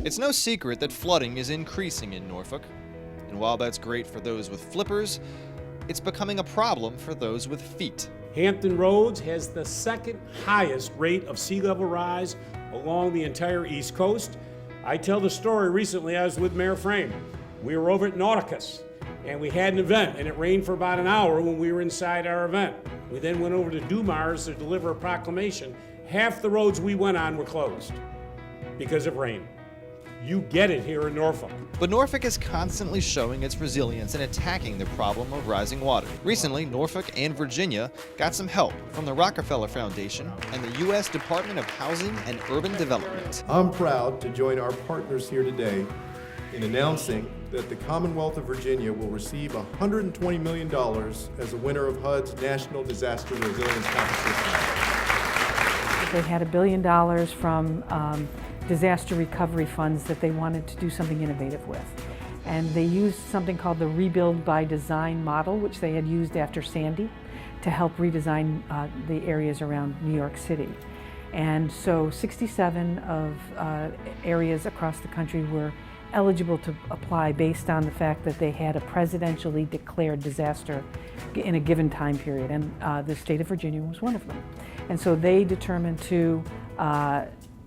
It's no secret that flooding is increasing in Norfolk. And while that's great for those with flippers, it's becoming a problem for those with feet. Hampton Roads has the second highest rate of sea level rise along the entire East Coast. I tell the story recently. I was with Mayor Frame. We were over at Nauticus and we had an event, and it rained for about an hour when we were inside our event. We then went over to Dumars to deliver a proclamation. Half the roads we went on were closed because of rain. You get it here in Norfolk. But Norfolk is constantly showing its resilience in attacking the problem of rising water. Recently, Norfolk and Virginia got some help from the Rockefeller Foundation and the U.S. Department of Housing and Urban Development. I'm proud to join our partners here today in announcing that the Commonwealth of Virginia will receive $120 million as a winner of HUD's National Disaster Resilience Competition. They had $1 billion from disaster recovery funds that they wanted to do something innovative with. And they used something called the Rebuild by Design model, which they had used after Sandy, to help redesign the areas around New York City. And so 67 of areas across the country were eligible to apply based on the fact that they had a presidentially declared disaster in a given time period, and the state of Virginia was one of them. And so they determined to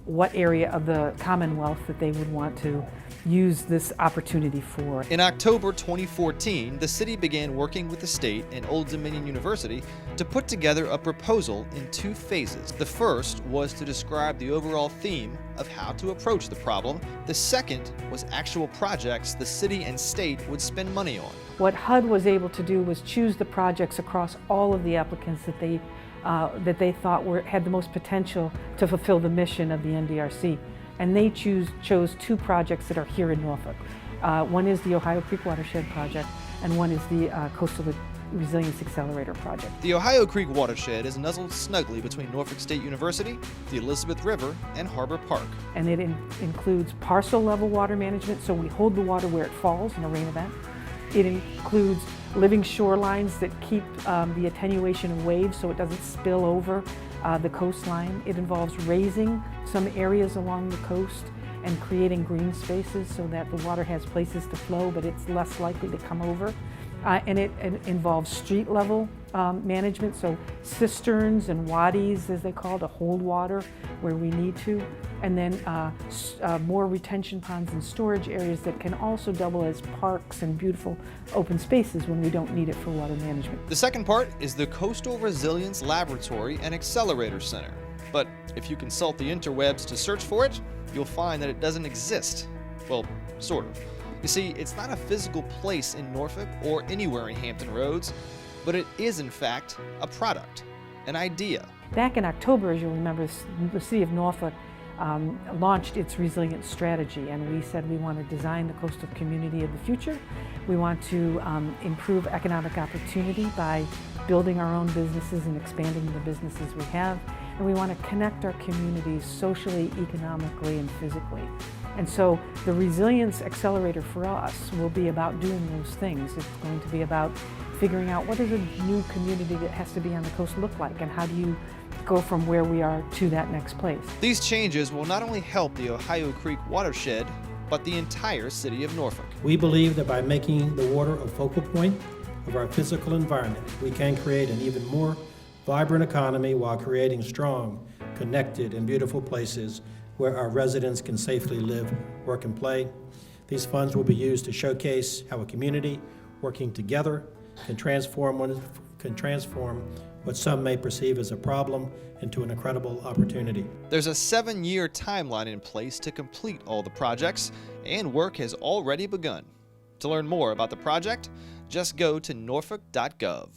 what area of the Commonwealth that they would want to use this opportunity for. In October 2014, the city began working with the state and Old Dominion University to put together a proposal in 2 phases. The first was to describe the overall theme of how to approach the problem. The second was actual projects the city and state would spend money on. What HUD was able to do was choose the projects across all of the applicants that they thought had the most potential to fulfill the mission of the NDRC. And they chose 2 projects that are here in Norfolk. One is the Ohio Creek Watershed Project, and one is the Coastal Resilience Accelerator Project. The Ohio Creek Watershed is nuzzled snugly between Norfolk State University, the Elizabeth River, and Harbor Park. And it includes parcel level water management, so we hold the water where it falls in a rain event. It includes living shorelines that keep the attenuation of waves so it doesn't spill over the coastline. It involves raising some areas along the coast and creating green spaces so that the water has places to flow, but it's less likely to come over. And it involves street level management, so cisterns and wadis, as they call, to hold water where we need to. And then more retention ponds and storage areas that can also double as parks and beautiful open spaces when we don't need it for water management. The second part is the Coastal Resilience Laboratory and Accelerator Center. But if you consult the interwebs to search for it, you'll find that it doesn't exist. Well, sort of. You see, it's not a physical place in Norfolk or anywhere in Hampton Roads, but it is in fact a product, an idea. Back in October, as you'll remember, the City of Norfolk launched its resilience strategy, and we said we want to design the coastal community of the future. We want to improve economic opportunity by building our own businesses and expanding the businesses we have. And we want to connect our communities socially, economically, and physically. And so the Resilience Accelerator for us will be about doing those things. It's going to be about figuring out what does a new community that has to be on the coast look like, and how do you go from where we are to that next place. These changes will not only help the Ohio Creek watershed, but the entire city of Norfolk. We believe that by making the water a focal point of our physical environment, we can create an even more vibrant economy while creating strong, connected, and beautiful places where our residents can safely live, work, and play. These funds will be used to showcase how a community working together can transform what some may perceive as a problem into an incredible opportunity. There's a 7-year timeline in place to complete all the projects, and work has already begun. To learn more about the project, just go to norfolk.gov.